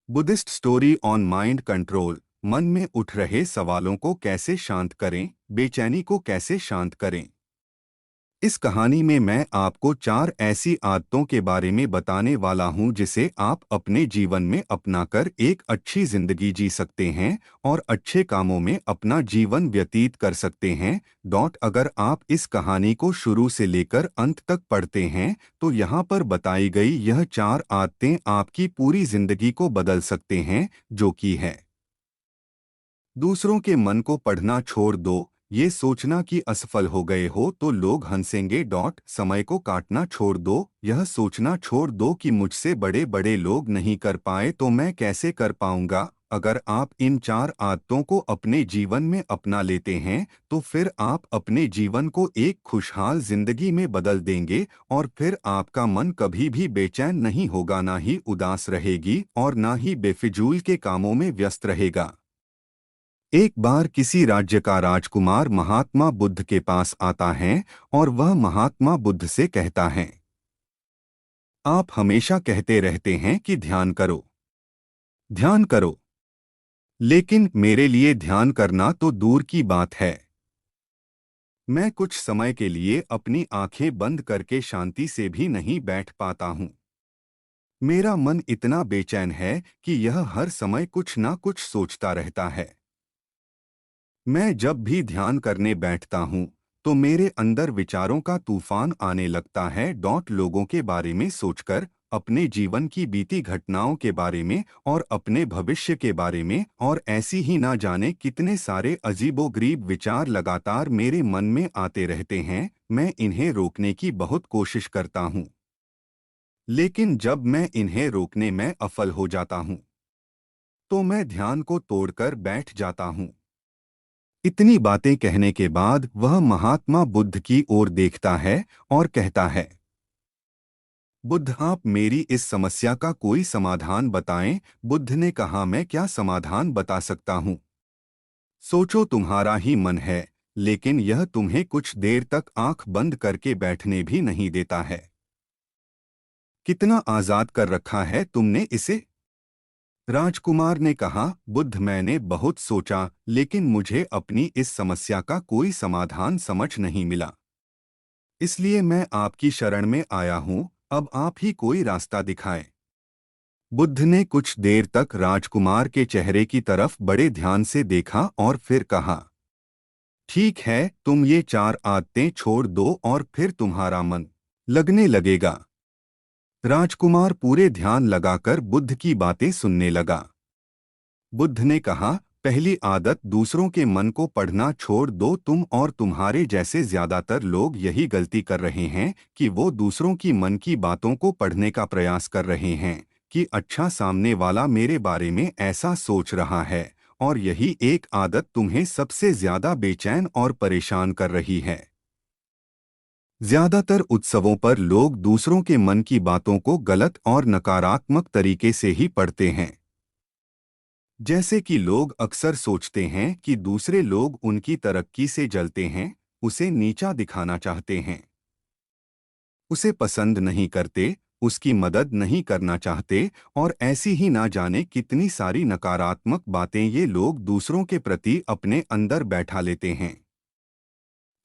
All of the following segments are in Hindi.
Buddhist story on mind control. मन में उठ रहे सवालों को कैसे शांत करें, बेचैनी को कैसे शांत करें। इस कहानी में मैं आपको 4 ऐसी आदतों के बारे में बताने वाला हूं जिसे आप अपने जीवन में अपनाकर एक अच्छी जिंदगी जी सकते हैं और अच्छे कामों में अपना जीवन व्यतीत कर सकते हैं। अगर आप इस कहानी को शुरू से लेकर अंत तक पढ़ते हैं तो यहाँ पर बताई गई यह 4 आदतें आपकी पूरी जिंदगी को बदल सकते हैं, जो कि है। दूसरों के मन को पढ़ना छोड़ दो। ये सोचना कि असफल हो गए हो तो लोग हंसेंगे। समय को काटना छोड़ दो। यह सोचना छोड़ दो कि मुझसे बड़े बड़े लोग नहीं कर पाए तो मैं कैसे कर पाऊंगा। अगर आप इन 4 आदतों को अपने जीवन में अपना लेते हैं तो फिर आप अपने जीवन को एक खुशहाल जिंदगी में बदल देंगे और फिर आपका मन कभी भी बेचैन नहीं होगा, ना ही उदास रहेगी और ना ही बेफिजूल के कामों में व्यस्त रहेगा। एक बार किसी राज्य का राजकुमार महात्मा बुद्ध के पास आता है और वह महात्मा बुद्ध से कहता है, आप हमेशा कहते रहते हैं कि ध्यान करो, ध्यान करो, लेकिन मेरे लिए ध्यान करना तो दूर की बात है। मैं कुछ समय के लिए अपनी आंखें बंद करके शांति से भी नहीं बैठ पाता हूँ। मेरा मन इतना बेचैन है कि यह हर समय कुछ ना कुछ सोचता रहता है। मैं जब भी ध्यान करने बैठता हूँ तो मेरे अंदर विचारों का तूफान आने लगता है। लोगों के बारे में सोचकर, अपने जीवन की बीती घटनाओं के बारे में और अपने भविष्य के बारे में, और ऐसी ही ना जाने कितने सारे अजीबोगरीब विचार लगातार मेरे मन में आते रहते हैं। मैं इन्हें रोकने की बहुत कोशिश करता हूँ, लेकिन जब मैं इन्हें रोकने में असफल हो जाता हूँ तो मैं ध्यान को तोड़कर बैठ जाता हूँ। इतनी बातें कहने के बाद वह महात्मा बुद्ध की ओर देखता है और कहता है, बुद्ध, आप मेरी इस समस्या का कोई समाधान बताएं। बुद्ध ने कहा, मैं क्या समाधान बता सकता हूँ। सोचो, तुम्हारा ही मन है, लेकिन यह तुम्हें कुछ देर तक आंख बंद करके बैठने भी नहीं देता है। कितना आजाद कर रखा है तुमने इसे। राजकुमार ने कहा, बुद्ध, मैंने बहुत सोचा लेकिन मुझे अपनी इस समस्या का कोई समाधान समझ नहीं मिला, इसलिए मैं आपकी शरण में आया हूँ। अब आप ही कोई रास्ता दिखाएं। बुद्ध ने कुछ देर तक राजकुमार के चेहरे की तरफ बड़े ध्यान से देखा और फिर कहा, ठीक है, तुम ये 4 आदतें छोड़ दो और फिर तुम्हारा मन लगने लगेगा। राजकुमार पूरे ध्यान लगाकर बुद्ध की बातें सुनने लगा। बुद्ध ने कहा, पहली आदत, दूसरों के मन को पढ़ना छोड़ दो। तुम और तुम्हारे जैसे ज्यादातर लोग यही गलती कर रहे हैं कि वो दूसरों की मन की बातों को पढ़ने का प्रयास कर रहे हैं कि अच्छा, सामने वाला मेरे बारे में ऐसा सोच रहा है, और यही एक आदत तुम्हें सबसे ज्यादा बेचैन और परेशान कर रही है। ज्यादातर उत्सवों पर लोग दूसरों के मन की बातों को गलत और नकारात्मक तरीके से ही पढ़ते हैं। जैसे कि लोग अक्सर सोचते हैं कि दूसरे लोग उनकी तरक्की से जलते हैं, उसे नीचा दिखाना चाहते हैं, उसे पसंद नहीं करते, उसकी मदद नहीं करना चाहते, और ऐसी ही ना जाने कितनी सारी नकारात्मक बातें ये लोग दूसरों के प्रति अपने अंदर बैठा लेते हैं।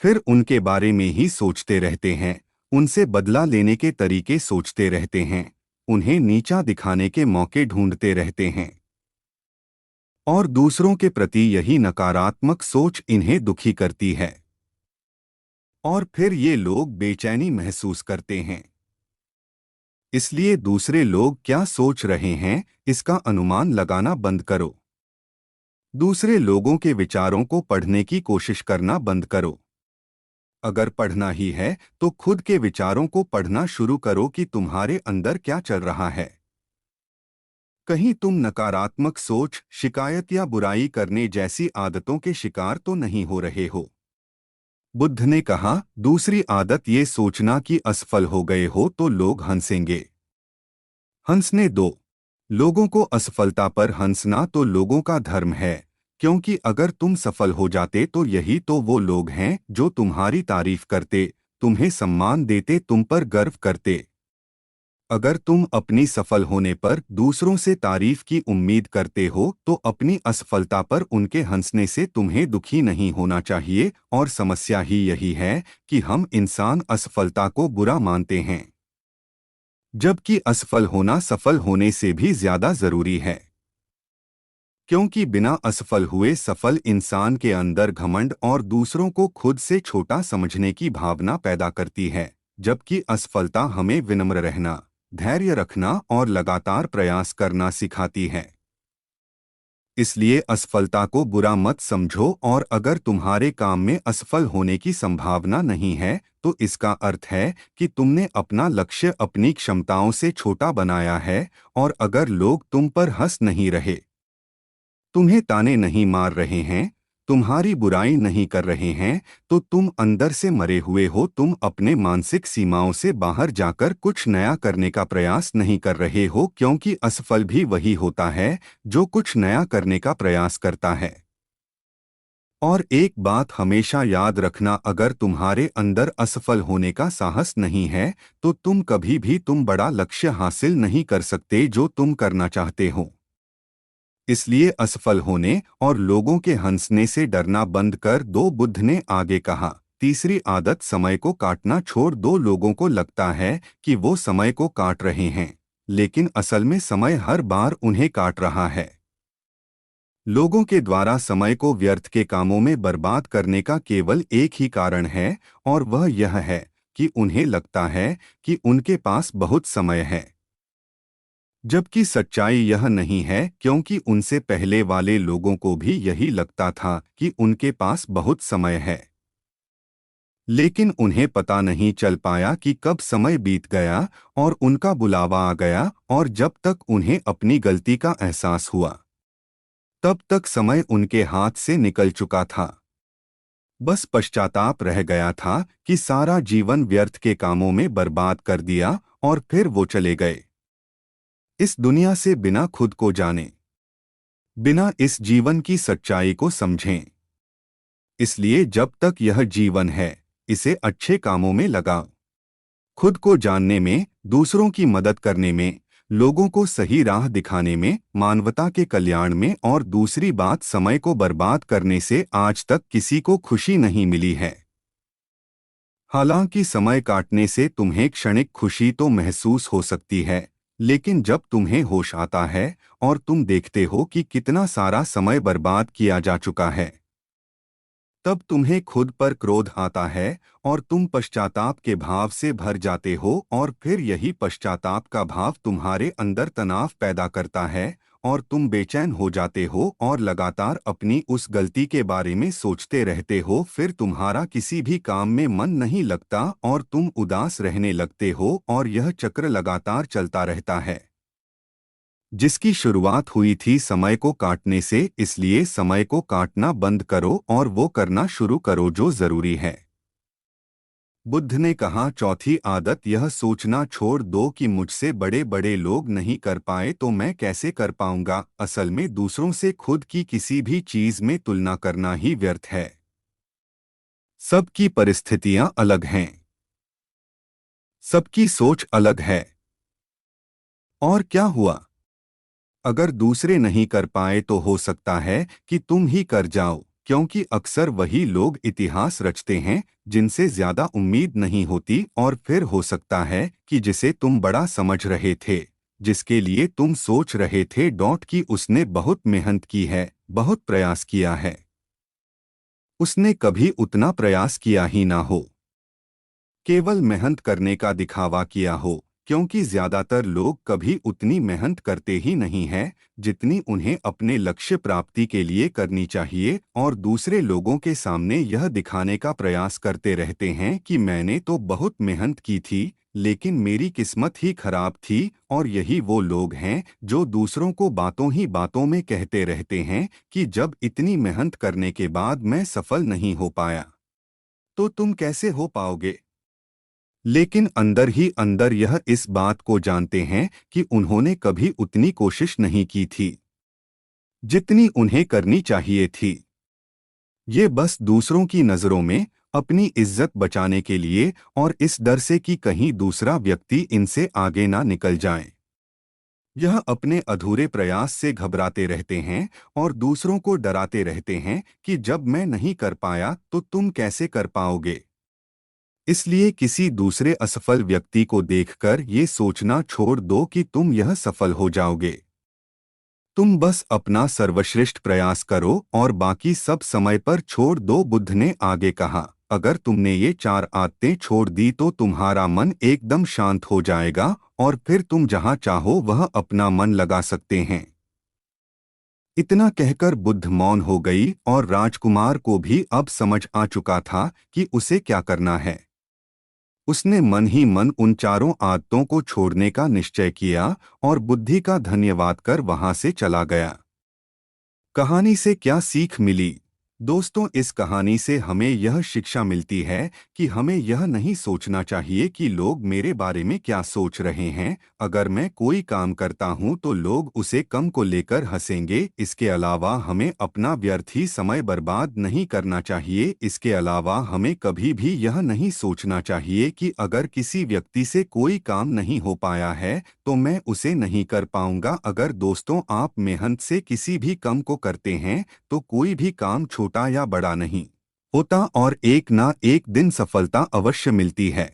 फिर उनके बारे में ही सोचते रहते हैं, उनसे बदला लेने के तरीके सोचते रहते हैं, उन्हें नीचा दिखाने के मौके ढूंढते रहते हैं, और दूसरों के प्रति यही नकारात्मक सोच इन्हें दुखी करती है। और फिर ये लोग बेचैनी महसूस करते हैं। इसलिए दूसरे लोग क्या सोच रहे हैं, इसका अनुमान लगाना बंद करो। दूसरे लोगों के विचारों को पढ़ने की कोशिश करना बंद करो। अगर पढ़ना ही है तो खुद के विचारों को पढ़ना शुरू करो कि तुम्हारे अंदर क्या चल रहा है। कहीं तुम नकारात्मक सोच, शिकायत या बुराई करने जैसी आदतों के शिकार तो नहीं हो रहे हो। बुद्ध ने कहा, दूसरी आदत ये सोचना कि असफल हो गए हो तो लोग हंसेंगे। हंसने दो। लोगों को असफलता पर हंसना तो लोगों का धर्म है, क्योंकि अगर तुम सफल हो जाते तो यही तो वो लोग हैं जो तुम्हारी तारीफ करते, तुम्हें सम्मान देते, तुम पर गर्व करते। अगर तुम अपनी सफल होने पर दूसरों से तारीफ की उम्मीद करते हो तो अपनी असफलता पर उनके हंसने से तुम्हें दुखी नहीं होना चाहिए। और समस्या ही यही है कि हम इंसान असफलता को बुरा मानते हैं, जबकि असफल होना सफल होने से भी ज्यादा जरूरी है। क्योंकि बिना असफल हुए सफल इंसान के अंदर घमंड और दूसरों को खुद से छोटा समझने की भावना पैदा करती है, जबकि असफलता हमें विनम्र रहना, धैर्य रखना और लगातार प्रयास करना सिखाती है। इसलिए असफलता को बुरा मत समझो, और अगर तुम्हारे काम में असफल होने की संभावना नहीं है तो इसका अर्थ है कि तुमने अपना लक्ष्य अपनी क्षमताओं से छोटा बनाया है। और अगर लोग तुम पर हंस नहीं रहे, तुम्हें ताने नहीं मार रहे हैं, तुम्हारी बुराई नहीं कर रहे हैं, तो तुम अंदर से मरे हुए हो। तुम अपने मानसिक सीमाओं से बाहर जाकर कुछ नया करने का प्रयास नहीं कर रहे हो, क्योंकि असफल भी वही होता है जो कुछ नया करने का प्रयास करता है। और एक बात हमेशा याद रखना, अगर तुम्हारे अंदर असफल होने का साहस नहीं है तो तुम कभी भी बड़ा लक्ष्य हासिल नहीं कर सकते जो तुम करना चाहते हो। इसलिए असफल होने और लोगों के हंसने से डरना बंद कर दो। बुद्ध ने आगे कहा, तीसरी आदत, समय को काटना छोड़ दो। लोगों को लगता है कि वो समय को काट रहे हैं, लेकिन असल में समय हर बार उन्हें काट रहा है। लोगों के द्वारा समय को व्यर्थ के कामों में बर्बाद करने का केवल एक ही कारण है, और वह यह है कि उन्हें लगता है कि उनके पास बहुत समय है। जबकि सच्चाई यह नहीं है, क्योंकि उनसे पहले वाले लोगों को भी यही लगता था कि उनके पास बहुत समय है। लेकिन उन्हें पता नहीं चल पाया कि कब समय बीत गया और उनका बुलावा आ गया, और जब तक उन्हें अपनी गलती का एहसास हुआ तब तक समय उनके हाथ से निकल चुका था। बस पश्चाताप रह गया था कि सारा जीवन व्यर्थ के कामों में बर्बाद कर दिया, और फिर वो चले गए इस दुनिया से बिना खुद को जाने, बिना इस जीवन की सच्चाई को समझें। इसलिए जब तक यह जीवन है, इसे अच्छे कामों में लगाओ, खुद को जानने में, दूसरों की मदद करने में, लोगों को सही राह दिखाने में, मानवता के कल्याण में। और दूसरी बात, समय को बर्बाद करने से आज तक किसी को खुशी नहीं मिली है। हालांकि समय काटने से तुम्हें क्षणिक खुशी तो महसूस हो सकती है, लेकिन जब तुम्हें होश आता है और तुम देखते हो कि कितना सारा समय बर्बाद किया जा चुका है, तब तुम्हें खुद पर क्रोध आता है और तुम पश्चाताप के भाव से भर जाते हो। और फिर यही पश्चाताप का भाव तुम्हारे अंदर तनाव पैदा करता है, और तुम बेचैन हो जाते हो और लगातार अपनी उस गलती के बारे में सोचते रहते हो। फिर तुम्हारा किसी भी काम में मन नहीं लगता और तुम उदास रहने लगते हो, और यह चक्र लगातार चलता रहता है, जिसकी शुरुआत हुई थी समय को काटने से। इसलिए समय को काटना बंद करो और वो करना शुरू करो जो जरूरी है। बुद्ध ने कहा, चौथी आदत, यह सोचना छोड़ दो कि मुझसे बड़े बड़े लोग नहीं कर पाए तो मैं कैसे कर पाऊंगा। असल में दूसरों से खुद की किसी भी चीज में तुलना करना ही व्यर्थ है। सबकी परिस्थितियां अलग हैं, सबकी सोच अलग है। और क्या हुआ, अगर दूसरे नहीं कर पाए तो हो सकता है कि तुम ही कर जाओ, क्योंकि अक्सर वही लोग इतिहास रचते हैं जिनसे ज्यादा उम्मीद नहीं होती। और फिर हो सकता है कि जिसे तुम बड़ा समझ रहे थे, जिसके लिए तुम सोच रहे थे कि उसने बहुत मेहनत की है, बहुत प्रयास किया है, उसने कभी उतना प्रयास किया ही ना हो, केवल मेहनत करने का दिखावा किया हो। क्योंकि ज्यादातर लोग कभी उतनी मेहनत करते ही नहीं हैं जितनी उन्हें अपने लक्ष्य प्राप्ति के लिए करनी चाहिए, और दूसरे लोगों के सामने यह दिखाने का प्रयास करते रहते हैं कि मैंने तो बहुत मेहनत की थी, लेकिन मेरी किस्मत ही खराब थी। और यही वो लोग हैं जो दूसरों को बातों ही बातों में कहते रहते हैं कि जब इतनी मेहनत करने के बाद मैं सफल नहीं हो पाया, तो तुम कैसे हो पाओगे। लेकिन अंदर ही अंदर यह इस बात को जानते हैं कि उन्होंने कभी उतनी कोशिश नहीं की थी जितनी उन्हें करनी चाहिए थी। ये बस दूसरों की नज़रों में अपनी इज्जत बचाने के लिए और इस डर से कि कहीं दूसरा व्यक्ति इनसे आगे ना निकल जाए। यह अपने अधूरे प्रयास से घबराते रहते हैं और दूसरों को डराते रहते हैं कि जब मैं नहीं कर पाया तो तुम कैसे कर पाओगे। इसलिए किसी दूसरे असफल व्यक्ति को देखकर ये सोचना छोड़ दो कि तुम यह सफल हो जाओगे। तुम बस अपना सर्वश्रेष्ठ प्रयास करो और बाकी सब समय पर छोड़ दो। बुद्ध ने आगे कहा, अगर तुमने ये 4 आदतें छोड़ दी तो तुम्हारा मन एकदम शांत हो जाएगा और फिर तुम जहां चाहो वह अपना मन लगा सकते हैं। इतना कहकर बुद्ध मौन हो गई और राजकुमार को भी अब समझ आ चुका था कि उसे क्या करना है। उसने मन ही मन उन 4 आदतों को छोड़ने का निश्चय किया और बुद्धि का धन्यवाद कर वहां से चला गया। कहानी से क्या सीख मिली? दोस्तों, इस कहानी से हमें यह शिक्षा मिलती है कि हमें यह नहीं सोचना चाहिए कि लोग मेरे बारे में क्या सोच रहे हैं। अगर मैं कोई काम करता हूं तो लोग उसे कम को लेकर हंसेंगे। इसके अलावा हमें अपना व्यर्थ ही समय बर्बाद नहीं करना चाहिए। इसके अलावा हमें कभी भी यह नहीं सोचना चाहिए कि अगर किसी व्यक्ति से कोई काम नहीं हो पाया है तो मैं उसे नहीं कर पाऊंगा। अगर दोस्तों आप मेहनत से किसी भी काम को करते हैं तो कोई भी काम छोटा या बड़ा नहीं होता और एक ना एक दिन सफलता अवश्य मिलती है।